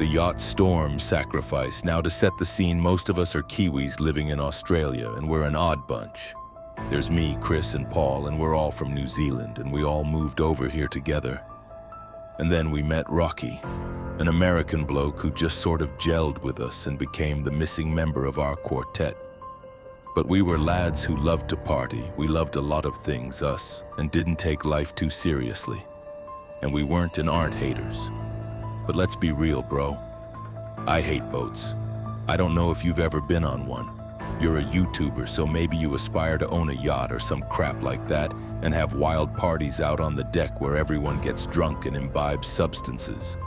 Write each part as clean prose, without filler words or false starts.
The yacht storm sacrifice. Now to set the scene, most of us are Kiwis living in Australia, and we're an odd bunch. There's me, Chris, and Paul, and we're all from New Zealand, and we all moved over here together. And then we met Rocky, an American bloke who just sort of gelled with us and became the missing member of our quartet. But we were lads who loved to party. We loved a lot of things, us, and didn't take life too seriously. And we weren't and aren't haters. But let's be real, bro. I hate boats. I don't know if you've ever been on one. You're a YouTuber, so maybe you aspire to own a yacht or some crap like that and have wild parties out on the deck where everyone gets drunk and imbibes substances.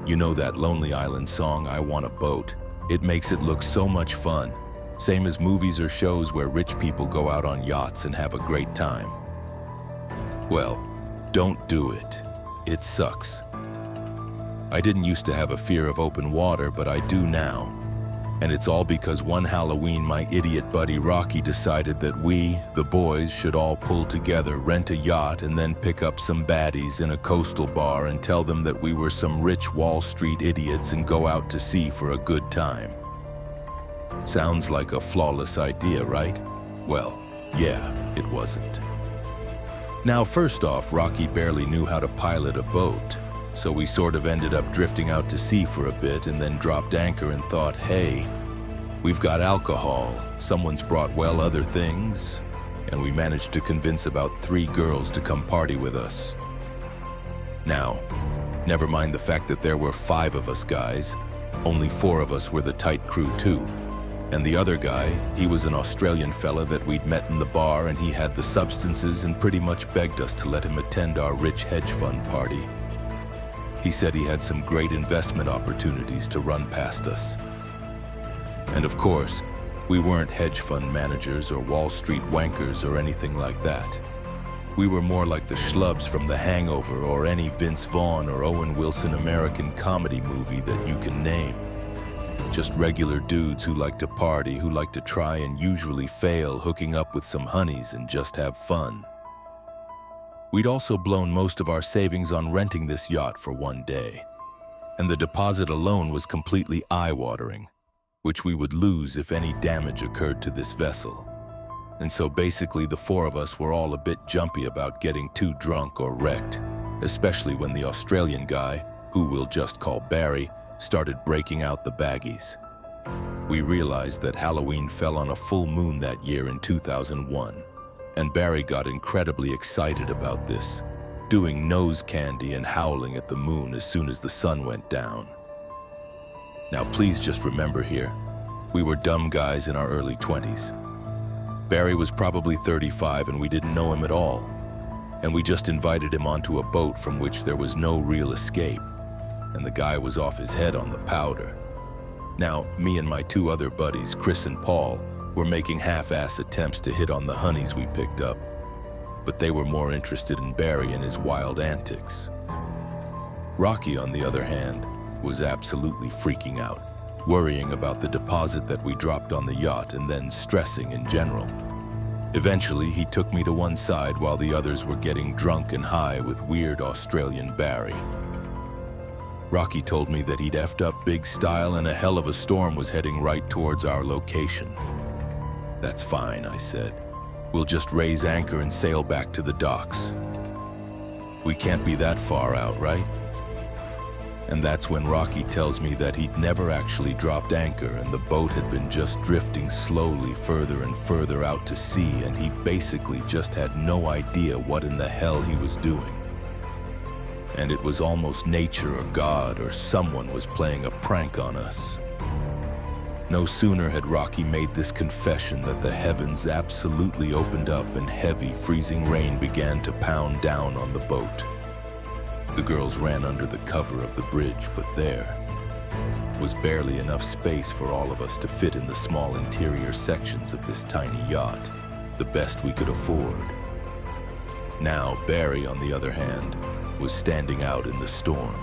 You know that Lonely Island song, I Want a Boat? It makes it look so much fun. Same as movies or shows where rich people go out on yachts and have a great time. Well, don't do it. It sucks. I didn't used to have a fear of open water, but I do now. And it's all because one Halloween my idiot buddy Rocky decided that we, the boys, should all pull together, rent a yacht, and then pick up some baddies in a coastal bar and tell them that we were some rich Wall Street idiots and go out to sea for a good time. Sounds like a flawless idea, right? Well, yeah, it wasn't. Now, first off, Rocky barely knew how to pilot a boat, so we sort of ended up drifting out to sea for a bit and then dropped anchor and thought, hey, we've got alcohol, someone's brought well other things, and we managed to convince about 3 girls to come party with us. Now, never mind the fact that there were 5 of us guys, only 4 of us were the tight crew too. And the other guy, he was an Australian fella that we'd met in the bar, and he had the substances and pretty much begged us to let him attend our rich hedge fund party. He said he had some great investment opportunities to run past us. And of course, we weren't hedge fund managers or Wall Street wankers or anything like that. We were more like the schlubs from The Hangover or any Vince Vaughn or Owen Wilson American comedy movie that you can name. Just regular dudes who like to party, who like to try and usually fail, hooking up with some honeys and just have fun. We'd also blown most of our savings on renting this yacht for one day, and the deposit alone was completely eye-watering, which we would lose if any damage occurred to this vessel. And so basically the 4 of us were all a bit jumpy about getting too drunk or wrecked, especially when the Australian guy, who we'll just call Barry, started breaking out the baggies. We realized that Halloween fell on a full moon that year in 2001, and Barry got incredibly excited about this, doing nose candy and howling at the moon as soon as the sun went down. Now please just remember here, we were dumb guys in our early 20s. Barry was probably 35 and we didn't know him at all, and we just invited him onto a boat from which there was no real escape. And the guy was off his head on the powder. Now, me and my 2 other buddies, Chris and Paul, were making half-ass attempts to hit on the honeys we picked up, but they were more interested in Barry and his wild antics. Rocky, on the other hand, was absolutely freaking out, worrying about the deposit that we dropped on the yacht and then stressing in general. Eventually, he took me to one side while the others were getting drunk and high with weird Australian Barry. Rocky told me that he'd effed up big style and a hell of a storm was heading right towards our location. That's fine, I said. We'll just raise anchor and sail back to the docks. We can't be that far out, right? And that's when Rocky tells me that he'd never actually dropped anchor and the boat had been just drifting slowly further and further out to sea, and he basically just had no idea what in the hell he was doing. And it was almost nature or God or someone was playing a prank on us. No sooner had Rocky made this confession that the heavens absolutely opened up and heavy, freezing rain began to pound down on the boat. The girls ran under the cover of the bridge, but there was barely enough space for all of us to fit in the small interior sections of this tiny yacht, the best we could afford. Now, Barry, on the other hand, was standing out in the storm.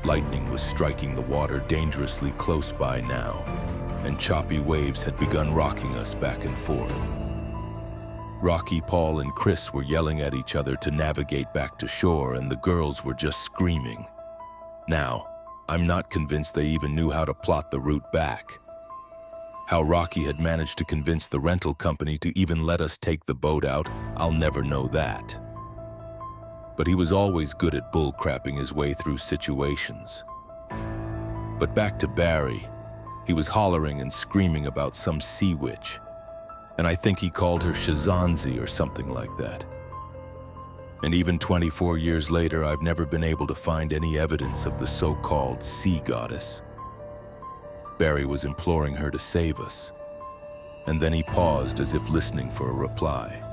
Lightning was striking the water dangerously close by now, and choppy waves had begun rocking us back and forth. Rocky, Paul, and Chris were yelling at each other to navigate back to shore, and the girls were just screaming. Now, I'm not convinced they even knew how to plot the route back. How Rocky had managed to convince the rental company to even let us take the boat out, I'll never know that. But he was always good at bullcrapping his way through situations. But back to Barry, he was hollering and screaming about some sea witch, and I think he called her Shazanzi or something like that. And even 24 years later, I've never been able to find any evidence of the so-called sea goddess. Barry was imploring her to save us, and then he paused as if listening for a reply.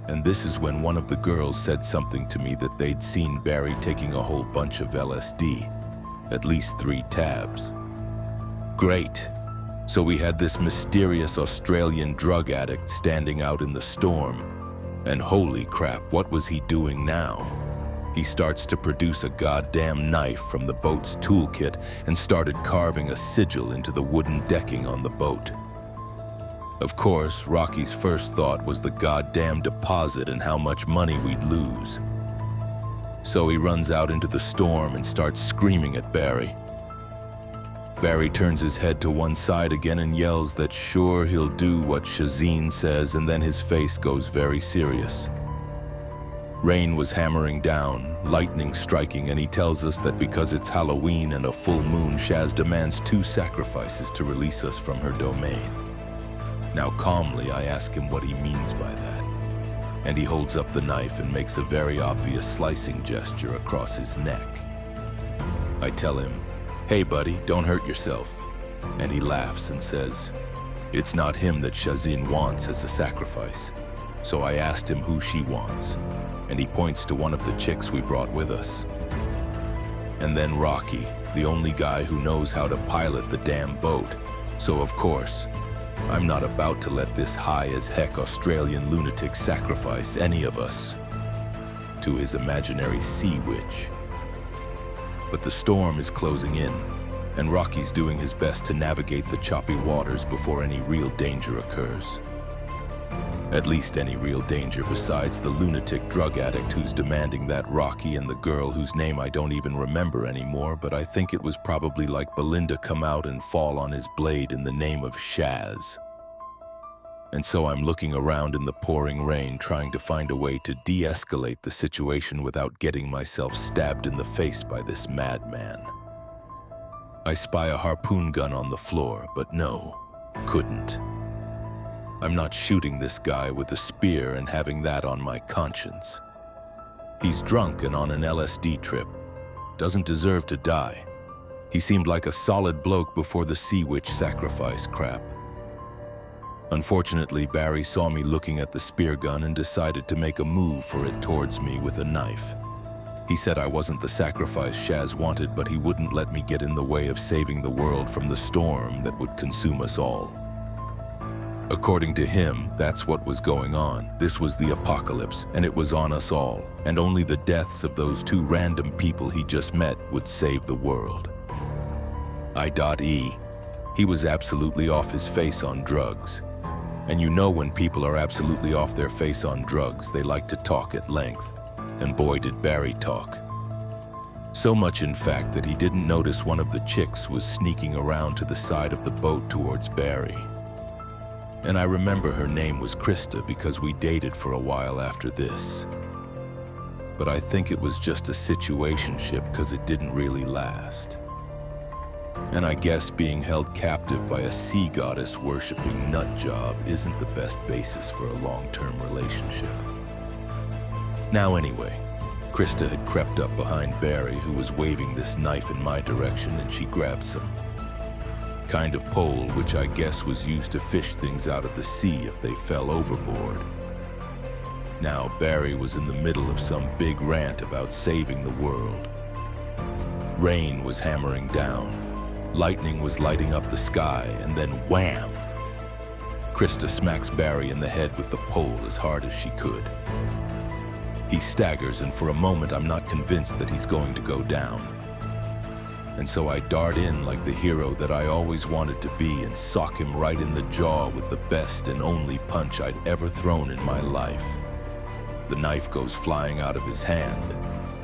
And this is when one of the girls said something to me that they'd seen Barry taking a whole bunch of LSD, at least 3 tabs. Great. So we had this mysterious Australian drug addict standing out in the storm, and holy crap, what was he doing now? He starts to produce a goddamn knife from the boat's toolkit and started carving a sigil into the wooden decking on the boat. Of course, Rocky's first thought was the goddamn deposit and how much money we'd lose. So he runs out into the storm and starts screaming at Barry. Barry turns his head to one side again and yells that sure he'll do what Shazine says, and then his face goes very serious. Rain was hammering down, lightning striking, and he tells us that because it's Halloween and a full moon, Shaz demands 2 sacrifices to release us from her domain. Now calmly, I ask him what he means by that, and he holds up the knife and makes a very obvious slicing gesture across his neck. I tell him, "Hey buddy, don't hurt yourself," and he laughs and says, "It's not him that Shazine wants as a sacrifice." So I asked him who she wants, and he points to one of the chicks we brought with us. And then Rocky, the only guy who knows how to pilot the damn boat. So of course, I'm not about to let this high-as-heck Australian lunatic sacrifice any of us to his imaginary sea witch. But the storm is closing in, and Rocky's doing his best to navigate the choppy waters before any real danger occurs. At least any real danger besides the lunatic drug addict who's demanding that Rocky and the girl whose name I don't even remember anymore, but I think it was probably like Belinda, come out and fall on his blade in the name of Shaz. And so I'm looking around in the pouring rain, trying to find a way to de-escalate the situation without getting myself stabbed in the face by this madman. I spy a harpoon gun on the floor, but no, couldn't. I'm not shooting this guy with a spear and having that on my conscience. He's drunk and on an LSD trip. Doesn't deserve to die. He seemed like a solid bloke before the sea witch sacrifice crap. Unfortunately, Barry saw me looking at the spear gun and decided to make a move for it towards me with a knife. He said I wasn't the sacrifice Shaz wanted, but he wouldn't let me get in the way of saving the world from the storm that would consume us all. According to him, that's what was going on. This was the apocalypse, and it was on us all, and only the deaths of those 2 random people he just met would save the world. I.E. He was absolutely off his face on drugs. And you know when people are absolutely off their face on drugs, they like to talk at length. And boy did Barry talk. So much in fact that he didn't notice one of the chicks was sneaking around to the side of the boat towards Barry. And I remember her name was Christa because we dated for a while after this. But I think it was just a situationship because it didn't really last. And I guess being held captive by a sea goddess worshipping nut job isn't the best basis for a long-term relationship. Now anyway, Christa had crept up behind Barry, who was waving this knife in my direction, and she grabbed some kind of pole, which I guess was used to fish things out of the sea if they fell overboard. Now Barry was in the middle of some big rant about saving the world. Rain was hammering down. Lightning was lighting up the sky, and then wham! Christa smacks Barry in the head with the pole as hard as she could. He staggers, and for a moment I'm not convinced that he's going to go down. And so I dart in like the hero that I always wanted to be and sock him right in the jaw with the best and only punch I'd ever thrown in my life. The knife goes flying out of his hand,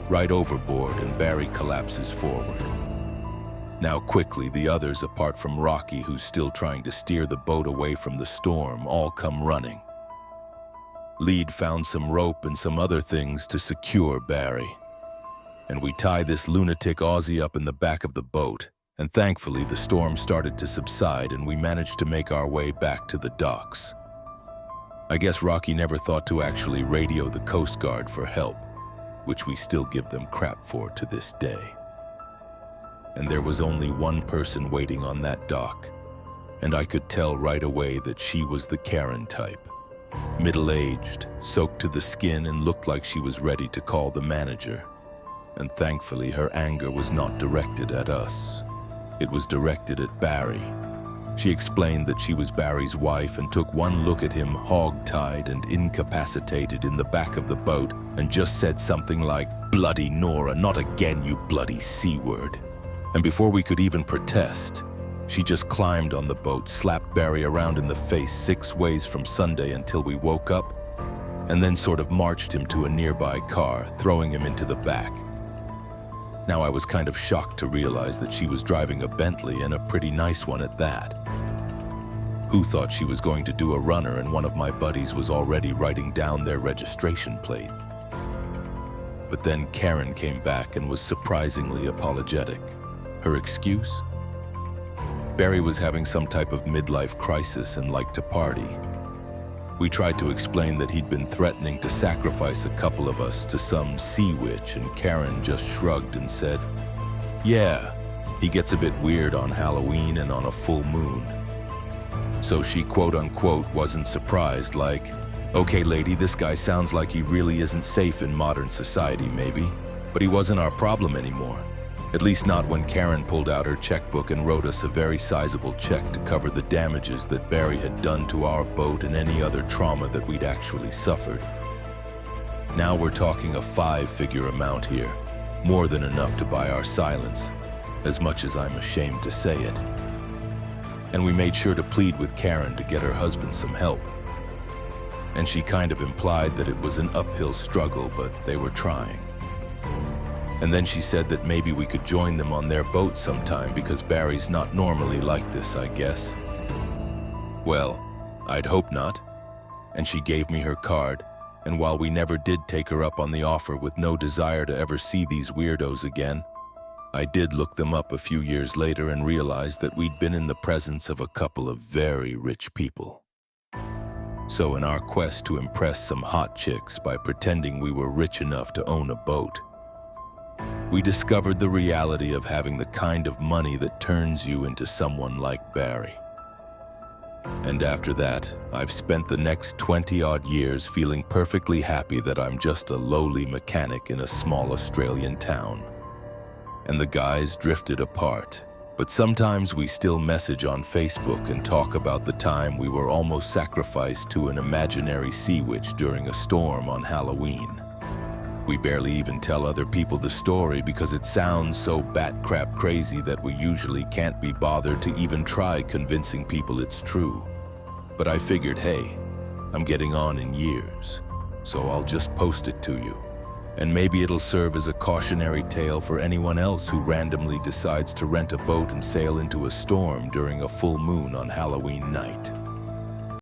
right overboard, and Barry collapses forward. Now quickly, the others, apart from Rocky, who's still trying to steer the boat away from the storm, all come running. Lead found some rope and some other things to secure Barry. And we tie this lunatic Aussie up in the back of the boat, and thankfully the storm started to subside and we managed to make our way back to the docks. I guess Rocky never thought to actually radio the Coast Guard for help, which we still give them crap for to this day. And there was only one person waiting on that dock, and I could tell right away that she was the Karen type. Middle-aged, soaked to the skin, and looked like she was ready to call the manager. And thankfully her anger was not directed at us. It was directed at Barry. She explained that she was Barry's wife and took one look at him hog-tied and incapacitated in the back of the boat and just said something like, "Bloody Nora, not again, you bloody C-word." And before we could even protest, she just climbed on the boat, slapped Barry around in the face 6 ways from Sunday until we woke up, and then sort of marched him to a nearby car, throwing him into the back. Now I was kind of shocked to realize that she was driving a Bentley, and a pretty nice one at that. Who thought she was going to do a runner and one of my buddies was already writing down their registration plate? But then Karen came back and was surprisingly apologetic. Her excuse? Barry was having some type of midlife crisis and liked to party. We tried to explain that he'd been threatening to sacrifice a couple of us to some sea witch, and Karen just shrugged and said, "Yeah, he gets a bit weird on Halloween and on a full moon." So she quote-unquote wasn't surprised, like, "Okay, lady, this guy sounds like he really isn't safe in modern society, maybe, but he wasn't our problem anymore. At least not when Karen pulled out her checkbook and wrote us a very sizable check to cover the damages that Barry had done to our boat and any other trauma that we'd actually suffered. Now we're talking a 5-figure amount here, more than enough to buy our silence, as much as I'm ashamed to say it. And we made sure to plead with Karen to get her husband some help. And she kind of implied that it was an uphill struggle, but they were trying. And then she said that maybe we could join them on their boat sometime because Barry's not normally like this, I guess. Well, I'd hope not. And she gave me her card, and while we never did take her up on the offer with no desire to ever see these weirdos again, I did look them up a few years later and realized that we'd been in the presence of a couple of very rich people. So in our quest to impress some hot chicks by pretending we were rich enough to own a boat, we discovered the reality of having the kind of money that turns you into someone like Barry. And after that, I've spent the next 20-odd years feeling perfectly happy that I'm just a lowly mechanic in a small Australian town. And the guys drifted apart, but sometimes we still message on Facebook and talk about the time we were almost sacrificed to an imaginary sea witch during a storm on Halloween. We barely even tell other people the story because it sounds so bat-crap crazy that we usually can't be bothered to even try convincing people it's true. But I figured, hey, I'm getting on in years, so I'll just post it to you. And maybe it'll serve as a cautionary tale for anyone else who randomly decides to rent a boat and sail into a storm during a full moon on Halloween night.